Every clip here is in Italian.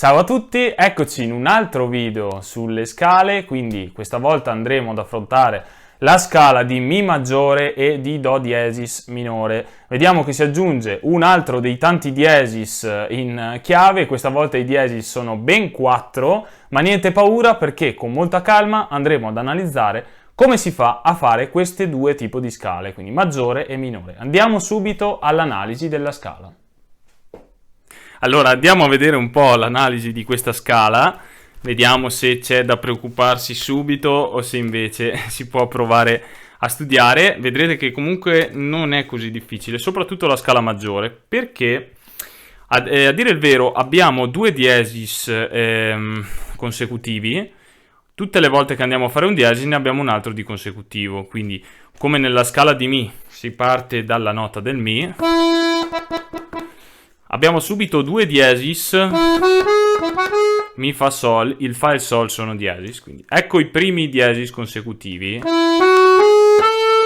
Ciao a tutti, eccoci in un altro video sulle scale, quindi questa volta andremo ad affrontare la scala di Mi maggiore e di Do diesis minore. Vediamo che si aggiunge un altro dei tanti diesis in chiave, questa volta i diesis sono ben 4, ma niente paura perché con molta calma andremo ad analizzare come si fa a fare questi due tipi di scale, quindi maggiore e minore. Andiamo subito all'analisi della scala. Allora andiamo a vedere un po' l'analisi di questa scala, vediamo se c'è da preoccuparsi subito o se invece si può provare a studiare. Vedrete che comunque non è così difficile, soprattutto la scala maggiore, perché a dire il vero abbiamo due diesis consecutivi. Tutte le volte che andiamo a fare un diesis ne abbiamo un altro di consecutivo, quindi come nella scala di Mi si parte dalla nota del Mi, abbiamo subito due diesis, Mi, Fa, Sol, il Fa e il Sol sono diesis, quindi ecco i primi diesis consecutivi.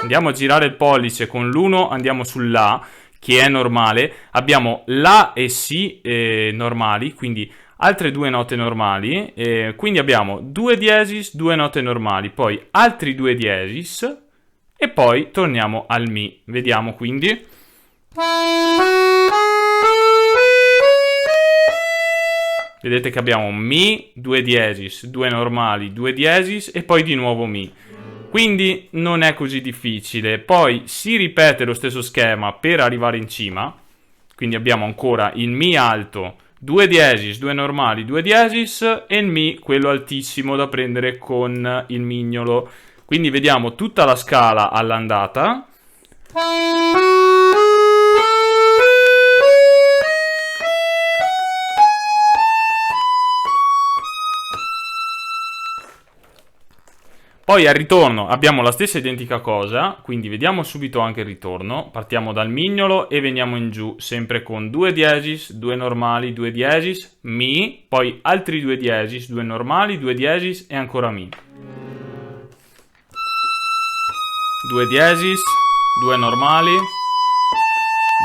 Andiamo a girare il pollice con l'1, andiamo sull'A, che è normale, abbiamo La e Si normali, quindi altre due note normali, quindi abbiamo due diesis, due note normali, poi altri due diesis e poi torniamo al Mi. Vediamo quindi. Vedete che abbiamo Mi, due diesis, due normali, due diesis e poi di nuovo Mi. Quindi non è così difficile. Poi si ripete lo stesso schema per arrivare in cima. Quindi abbiamo ancora il Mi alto, due diesis, due normali, due diesis e il Mi, quello altissimo da prendere con il mignolo. Quindi vediamo tutta la scala all'andata. Poi al ritorno abbiamo la stessa identica cosa, quindi vediamo subito anche il ritorno. Partiamo dal mignolo e veniamo in giù, sempre con due diesis, due normali, due diesis, Mi, poi altri due diesis, due normali, due diesis e ancora Mi. Due diesis, due normali,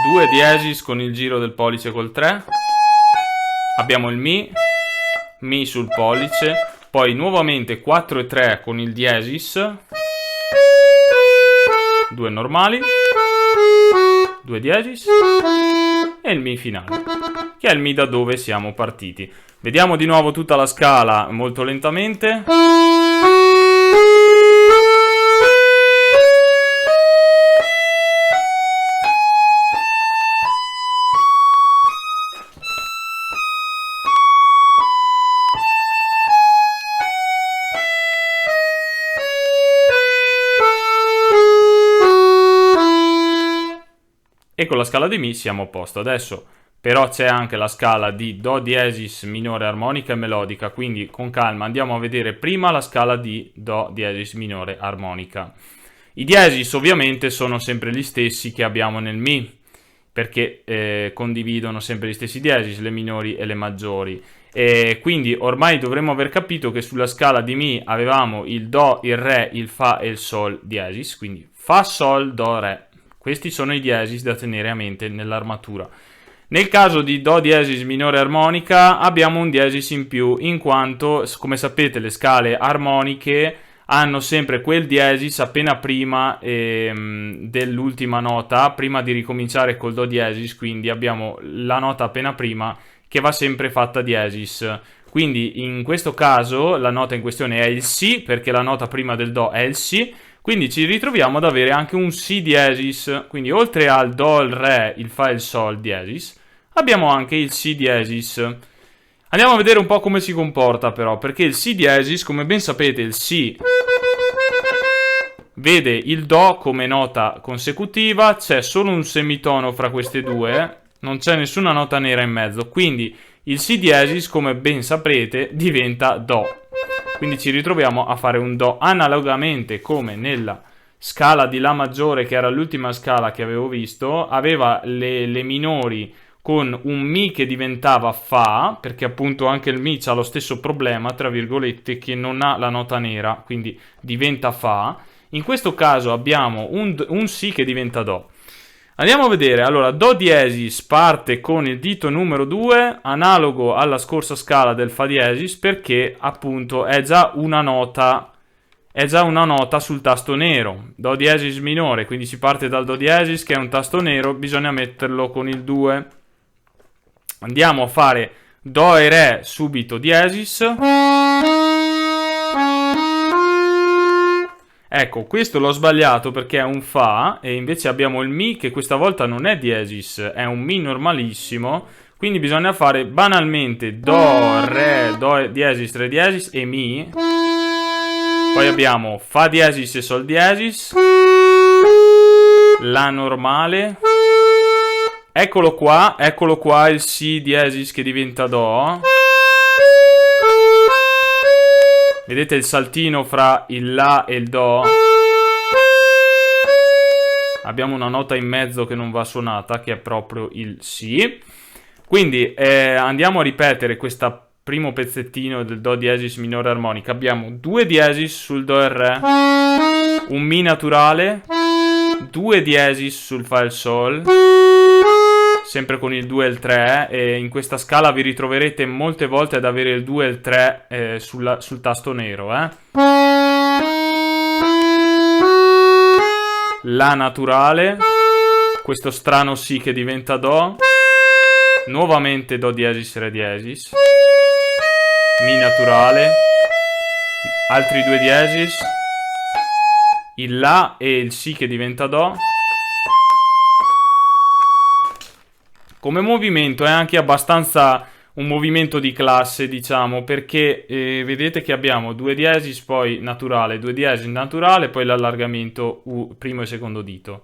due diesis con il giro del pollice col 3. Abbiamo il Mi sul pollice. Poi nuovamente 4 e 3 con il diesis, due normali, due diesis e il Mi finale, che è il Mi da dove siamo partiti. Vediamo di nuovo tutta la scala molto lentamente. E con la scala di Mi siamo a posto. Adesso però c'è anche la scala di Do diesis minore armonica e melodica, quindi con calma andiamo a vedere prima la scala di Do diesis minore armonica. I diesis ovviamente sono sempre gli stessi che abbiamo nel Mi, perché condividono sempre gli stessi diesis, le minori e le maggiori. E quindi ormai dovremmo aver capito che sulla scala di Mi avevamo il Do, il Re, il Fa e il Sol diesis, quindi Fa, Sol, Do, Re. Questi sono i diesis da tenere a mente nell'armatura. Nel caso di Do diesis minore armonica abbiamo un diesis in più, in quanto, come sapete, le scale armoniche hanno sempre quel diesis appena prima dell'ultima nota, prima di ricominciare col Do diesis, quindi abbiamo la nota appena prima che va sempre fatta diesis. Quindi in questo caso la nota in questione è il Si, perché la nota prima del Do è il Si. Quindi ci ritroviamo ad avere anche un Si diesis, quindi oltre al Do, il Re, il Fa e il Sol diesis, abbiamo anche il Si diesis. Andiamo a vedere un po' come si comporta però, perché il Si diesis, come ben sapete, il Si vede il Do come nota consecutiva, c'è solo un semitono fra queste due, non c'è nessuna nota nera in mezzo, quindi il Si diesis, come ben saprete, diventa Do. Quindi ci ritroviamo a fare un Do analogamente come nella scala di La maggiore, che era l'ultima scala che avevo visto, aveva le minori con un Mi che diventava Fa, perché appunto anche il Mi ha lo stesso problema, tra virgolette, che non ha la nota nera, quindi diventa Fa. In questo caso abbiamo un Si che diventa Do. Andiamo a vedere, allora, Do diesis parte con il dito numero 2, analogo alla scorsa scala del Fa diesis, perché appunto è già una nota sul tasto nero. Do diesis minore, quindi si parte dal Do diesis che è un tasto nero, bisogna metterlo con il 2. Andiamo a fare Do e Re subito diesis. Ecco, questo l'ho sbagliato perché è un Fa e invece abbiamo il Mi che questa volta non è diesis, è un Mi normalissimo, quindi bisogna fare banalmente Do, Re, Do diesis, Re diesis e Mi. Poi abbiamo Fa diesis e Sol diesis, La normale, eccolo qua il Si diesis che diventa Do. Vedete il saltino fra il La e il Do? Abbiamo una nota in mezzo che non va suonata, che è proprio il Si. Quindi andiamo a ripetere questo primo pezzettino del Do diesis minore armonica. Abbiamo 2 diesis sul Do e Re, un Mi naturale, 2 diesis sul Fa e il Sol, sempre con il 2 e il 3, e in questa scala vi ritroverete molte volte ad avere il 2 e il 3 sul tasto nero. La naturale, questo strano Si che diventa Do, nuovamente Do diesis, Re diesis, Mi naturale, altri 2 diesis, il La e il Si che diventa Do. Come movimento è anche abbastanza un movimento di classe, diciamo, perché vedete che abbiamo 2 diesis, poi naturale, 2 diesis naturale, poi l'allargamento primo e secondo dito.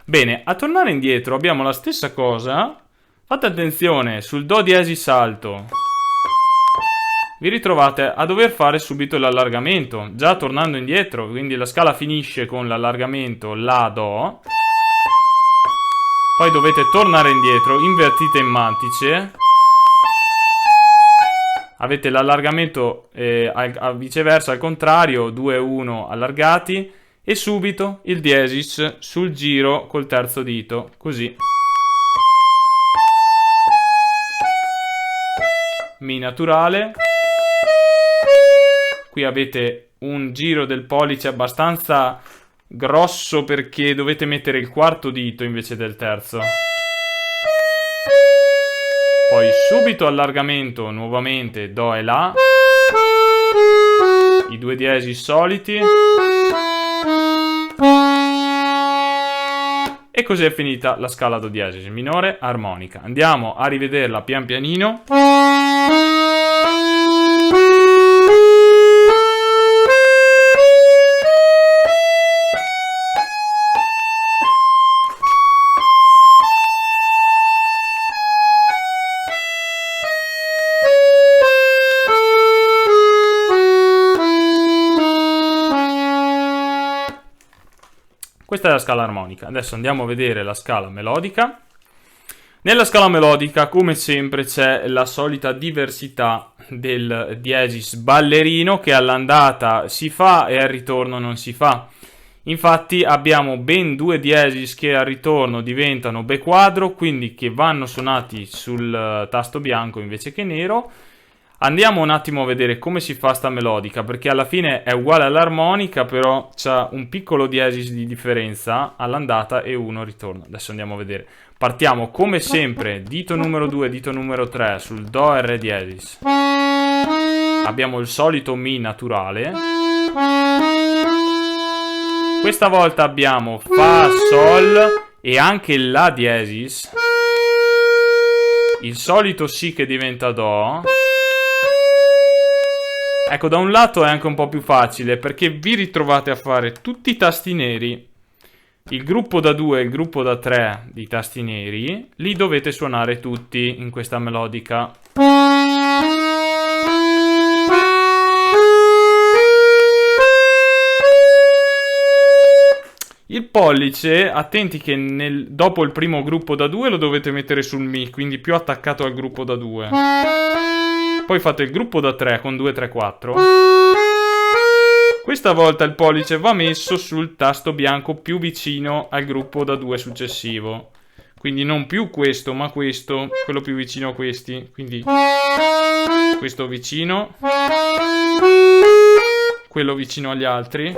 Bene, a tornare indietro abbiamo la stessa cosa. Fate attenzione, sul Do diesis alto vi ritrovate a dover fare subito l'allargamento, già tornando indietro, quindi la scala finisce con l'allargamento La Do, poi dovete tornare indietro, invertite in mantice, avete l'allargamento viceversa al contrario, 2-1 allargati, e subito il diesis sul giro col terzo dito, così. Mi naturale. Qui avete un giro del pollice abbastanza grosso perché dovete mettere il quarto dito invece del terzo. Poi subito allargamento nuovamente Do e La, i 2 diesis soliti, e così è finita la scala Do diesis minore armonica. Andiamo a rivederla pian pianino. Questa è la scala armonica. Adesso andiamo a vedere la scala melodica. Nella scala melodica, come sempre, c'è la solita diversità del diesis ballerino, che all'andata si fa e al ritorno non si fa. Infatti abbiamo ben 2 diesis che al ritorno diventano Be quadro, quindi che vanno suonati sul tasto bianco invece che nero. Andiamo un attimo a vedere come si fa sta melodica, perché alla fine è uguale all'armonica, però c'ha un piccolo diesis di differenza all'andata e uno al ritorno. Adesso andiamo a vedere. Partiamo come sempre, dito numero 2, dito numero 3 sul Do e Re diesis. Abbiamo il solito Mi naturale. Questa volta abbiamo Fa, Sol e anche il La diesis. Il solito Si che diventa Do. Ecco, da un lato è anche un po' più facile perché vi ritrovate a fare tutti i tasti neri, il gruppo da 2 e il gruppo da 3 di tasti neri, li dovete suonare tutti in questa melodica. Il pollice, attenti che dopo il primo gruppo da 2 lo dovete mettere sul Mi, quindi più attaccato al gruppo da 2. Poi fate il gruppo da 3 con 2, 3, 4. Questa volta il pollice va messo sul tasto bianco più vicino al gruppo da 2 successivo. Quindi non più questo, ma questo, quello più vicino a questi. Quindi questo vicino, quello vicino agli altri,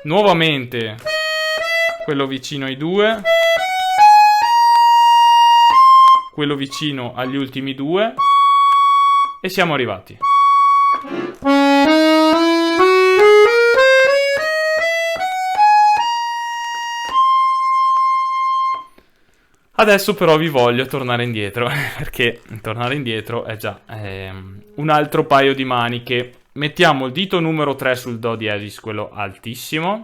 nuovamente quello vicino ai 2, quello vicino agli ultimi 2 e siamo arrivati. Adesso però vi voglio tornare indietro, perché tornare indietro è già un altro paio di maniche. Mettiamo il dito numero 3 sul Do diesis, quello altissimo.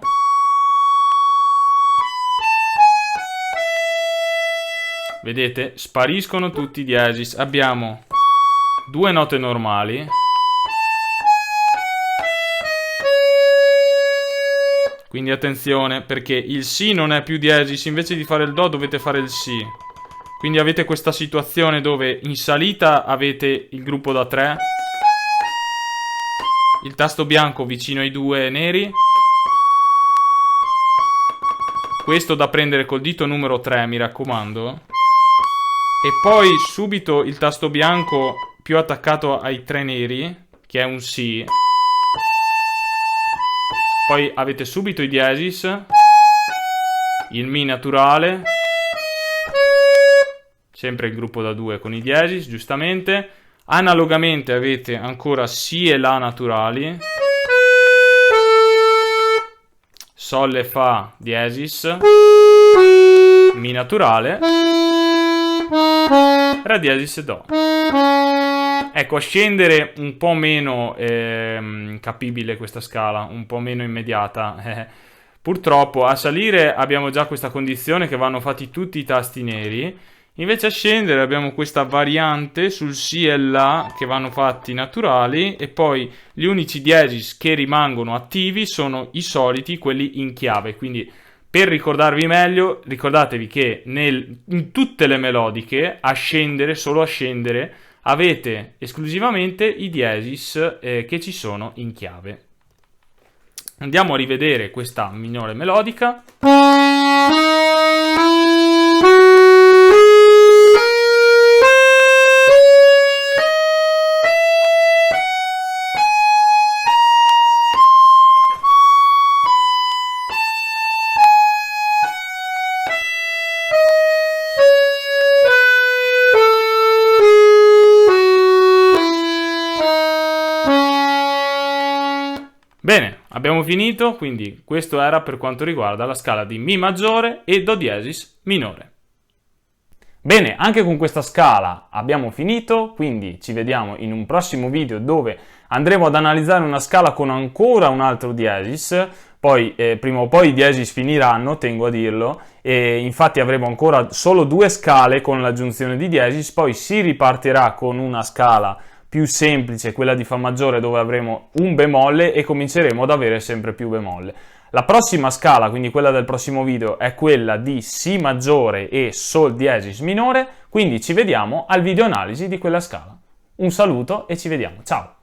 Vedete? Spariscono tutti i diesis. Abbiamo 2 note normali. Quindi attenzione, perché il Si non è più diesis, invece di fare il Do dovete fare il Si. Quindi avete questa situazione dove in salita avete il gruppo da 3, il tasto bianco vicino ai 2 neri, questo da prendere col dito numero 3, mi raccomando, e poi subito il tasto bianco più attaccato ai 3 neri, che è un Si. Poi avete subito i diesis, il Mi naturale, sempre il gruppo da 2 con i diesis, giustamente. Analogamente avete ancora Si e La naturali, Sol e Fa diesis, Mi naturale, Re diesis e Do. Ecco, a scendere un po' meno capibile questa scala, un po' meno immediata. Purtroppo a salire abbiamo già questa condizione che vanno fatti tutti i tasti neri, invece a scendere abbiamo questa variante sul Si e La che vanno fatti naturali, e poi gli unici diesis che rimangono attivi sono i soliti, quelli in chiave. Quindi per ricordarvi meglio, ricordatevi che in tutte le melodiche a scendere, solo a scendere, avete esclusivamente i diesis che ci sono in chiave. Andiamo a rivedere questa minore melodica. Bene, abbiamo finito, quindi questo era per quanto riguarda la scala di Mi maggiore e Do diesis minore. Bene, anche con questa scala abbiamo finito, quindi ci vediamo in un prossimo video dove andremo ad analizzare una scala con ancora un altro diesis. Poi prima o poi i diesis finiranno, tengo a dirlo, e infatti avremo ancora solo 2 scale con l'aggiunzione di diesis, poi si ripartirà con una scala più semplice, quella di Fa maggiore, dove avremo un bemolle e cominceremo ad avere sempre più bemolle. La prossima scala, quindi quella del prossimo video, è quella di Si maggiore e Sol diesis minore, quindi ci vediamo al video analisi di quella scala. Un saluto e ci vediamo, ciao!